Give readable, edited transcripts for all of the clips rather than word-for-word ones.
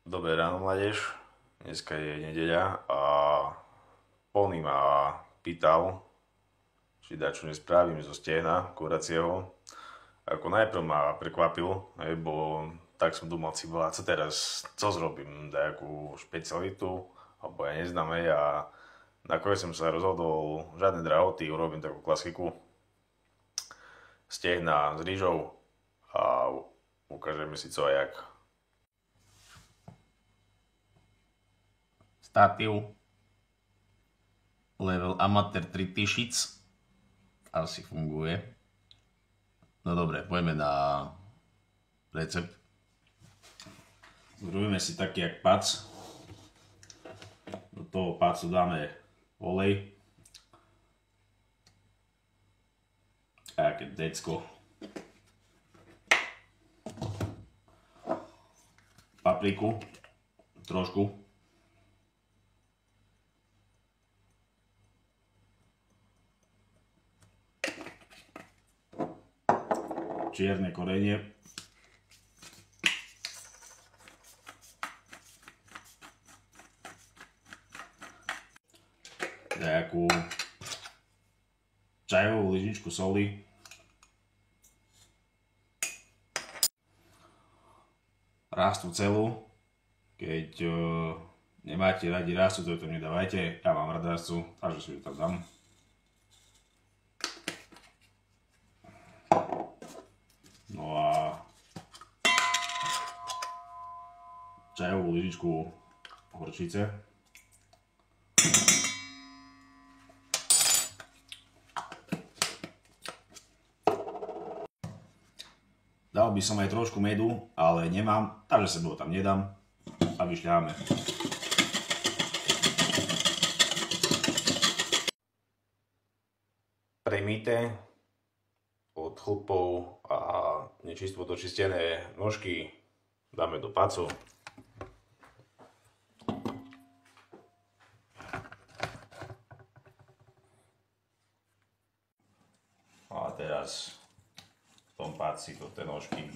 Dobré ráno, mládež. Dneska je nedeľa a Pony ma pýtal, či dačo nespravím zo stehna kuracieho. Ako najprv ma prekvapil, lebo tak som думал si bola, co teraz, co zrobím, nejakú špecialitu, alebo ja neznám, a nakoniec som sa rozhodol, žiadne drahoty, urobím takú klasiku stehna s rýžou a ukážeme si co a jak. Statív level Amateur 3000 asi funguje. No dobre, poďme na recept. Zrobíme si taký jak pac. Do toho pacu dáme olej. A jaké decko. Papriku. Trošku. Čierne korenie. Nejakú čajovú lyžičku soli. Rastu celú. Keď nemáte radi rastu, to nedávajte. Ja mám rád rastu, takže si ju tam dám. No a čajovú lyžičku horčice. Dal by som aj trošku medu, ale nemám, takže sebou tam nedám a vyšľaháme. Premýte od chlpov a nečisto dočistené nožky dáme do pacu. A teraz v tom paci do tej nožky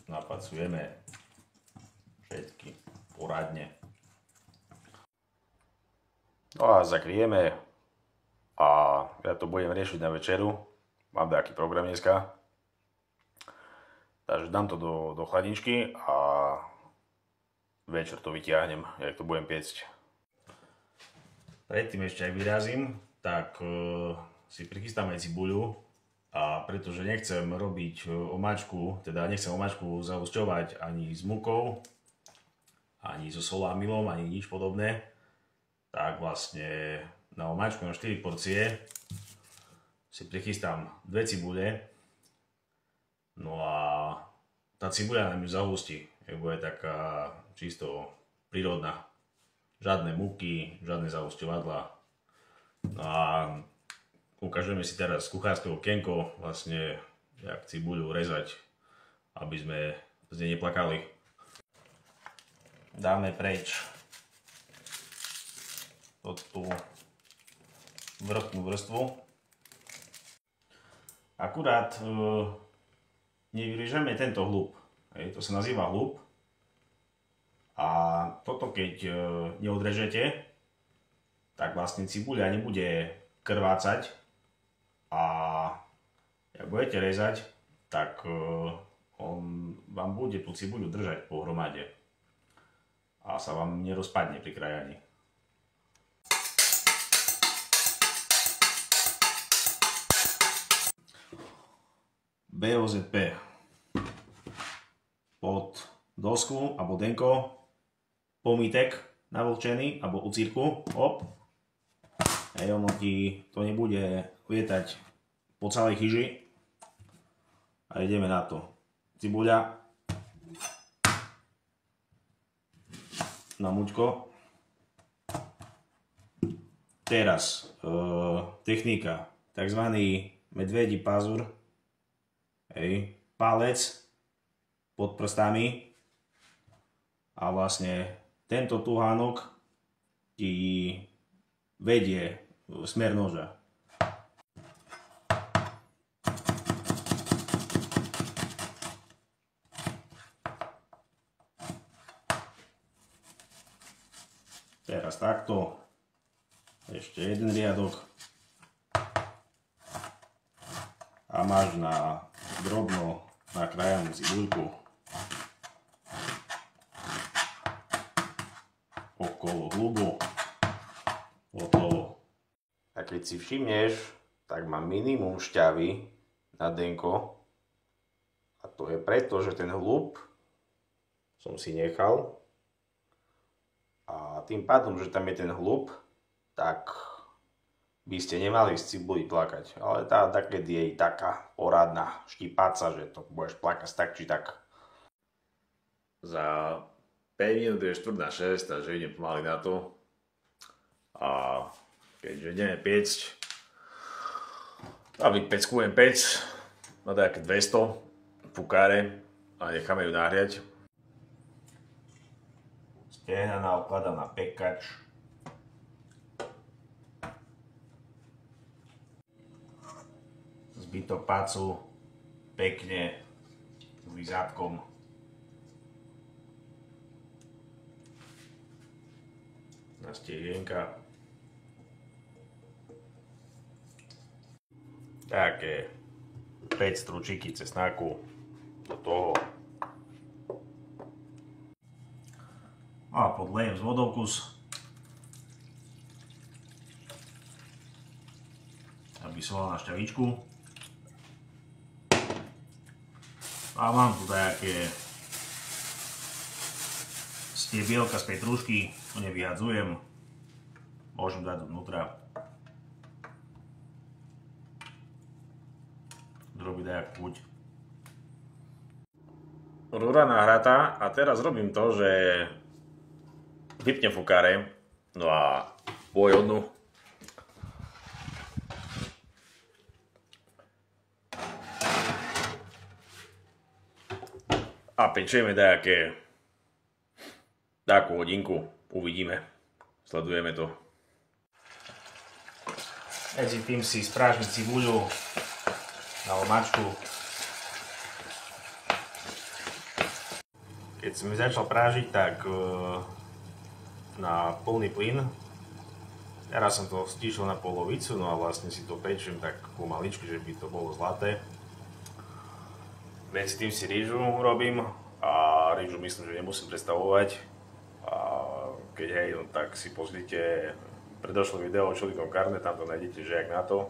napacujeme všetky poradne. No a zakrieme. A ja to budem riešiť na večeru. Mám taký program dneska. Takže dám to do chladničky a večer to vytiahnem, jak to budem piecť. Predtým ešte aj vyrazím, tak si prichystáme cibuľu. A pretože nechcem robiť omáčku, teda nechcem omáčku zahusťovať ani s múkou, ani so solámilom, ani nič podobné, tak vlastne na omáčku na 4 porcie si prichystám 2 cibule. No a tá cibuľa nám ju zahustí, bude taká čisto prírodná. Žiadne múky, žiadne zahusťovadlá. No a ukážeme si teraz z kuchárskeho okienko vlastne jak cibuľu rezať, aby sme z nej neplakali. Dáme preč tú vrchnú vrstvu. Akurát nevyrežeme tento hlub. To sa nazýva hlub. A toto keď neodrežete, tak vlastne cibuľa nebude krvácať a ak budete rezať, tak on vám bude tú cibuľu držať pohromade a sa vám nerozpadne pri krajaní. BOZP pod dosku alebo denko, pomítek navlčený alebo ucírku, hop. Ono ti to nebude lietať po celej chyži. A ideme na to. Cibuľa na muťko. Teraz technika, takzvaný medvedí pazur. Palec pod prstami a vlastne tento tuhánok ti vedie smer noža. Teraz takto. Ešte jeden riadok. A máš na drobno nakrájanú cibuľku okolo hlubu. Hotovo. A keď si všimneš, tak má minimum šťavy na denko. A to je preto, že ten hľub som si nechal. A tým pádom, že tam je ten hľub, tak by ste nemali z cibuli plakať. Ale tá keď je taká poradná štipáca, že to budeš plakať tak či tak. Za 5 minút je 5:45, takže idem pomaly na to. A keďže ideme piecť, a vypeckujem pec na také 200 fukáre a necháme ju nahriať. Stehna naokladám na pekač. Zbytok pacu pekne zadkom. Na stehienka. Také 5 stručíky cesnáku do toho. A podlejem z vodovkus, aby som mal na šťavičku. A mám tu také stiebielka z petrušky, to nevyhadzujem, môžem dať dovnútra. Robiť nejakú chuť. Rúra nahratá a teraz robím to, že vypnem fukáre, no a pôjodnú. A pečieme takú hodinku, uvidíme, sledujeme to. Medzi tým si sprážim cibuľu na omáčku. Keď som mi začal prážiť, tak na plný plyn. Teraz som to stíšil na polovicu, no a vlastne si to pečím tak pomaličky, že by to bolo zlaté. Medzi tým si rýžu robím a rýžu myslím, že nemusím predstavovať. A keď hej, no, tak si pozrite predošlé video o chili con carne, tam to nájdete, že jak na to.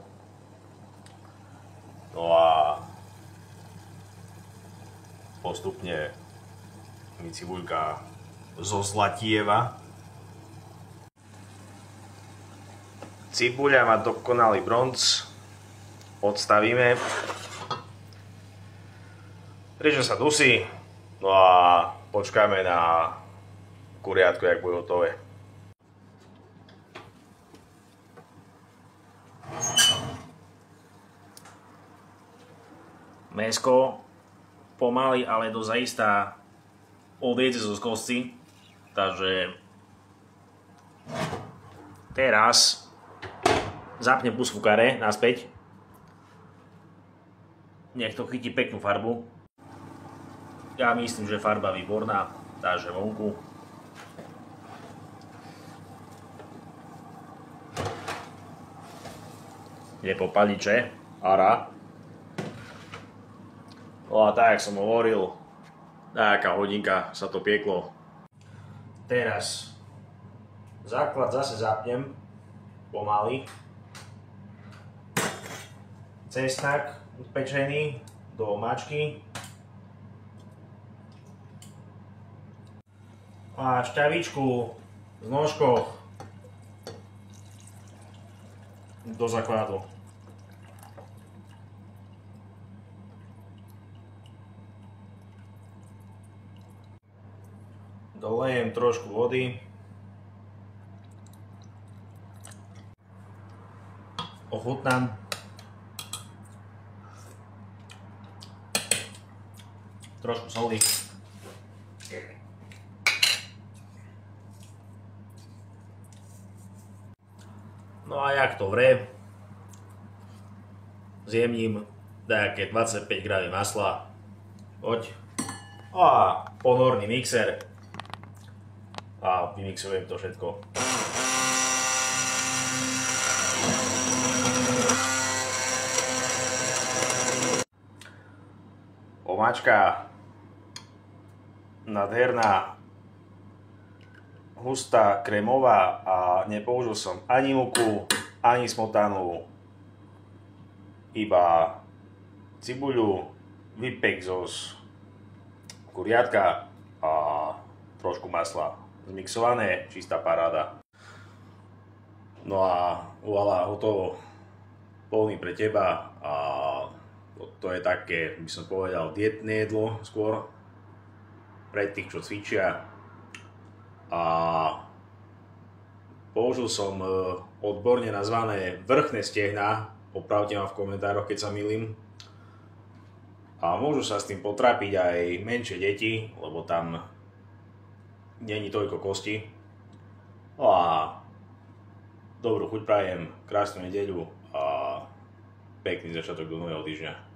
No a postupne mi cibuľka zozlatieva. Cibuľa má dokonalý bronz. Odstavíme. Rýža sa dusí. No a počkáme na kuriátko, jak bude hotové. Mäsko pomaly, ale dozaistá odejde zo kosti. Takže teraz zapnem plus fukáre naspäť. Nech to chytí peknú farbu. Ja myslím, že farba výborná, takže vonku. Je po paliče, ara. No a tak, jak som hovoril, taká hodinka sa to pieklo. Teraz základ zase zapnem pomaly. Cesnak pečený do omáčky. A šťavičku z nožkoch do základu. Dolejem trošku vody. Ochutnám. Trošku soli. No a jak to vre, zjemním nejaké 25 g masla. Poď. A ponorný mixer. A vymixujem to všetko. Omáčka nádherná, hustá, krémová a nepoužil som ani múku, ani smotanu, iba cibuľu, vypek zo kuriatka a trošku masla. Zmixované, čistá paráda. No a voilà, hotovo. Polný pre teba a to je také, by som povedal, dietné jedlo skôr pre tých, čo cvičia. A použil som odborne nazvané vrchné stehná, opravte ma v komentároch, keď sa milím. A môžu sa s tým potrápiť aj menšie deti, lebo tam není toľko kosti. No a dobrú chuť prajem, krásnu nedeľu a pekný začiatok do nového týždňa.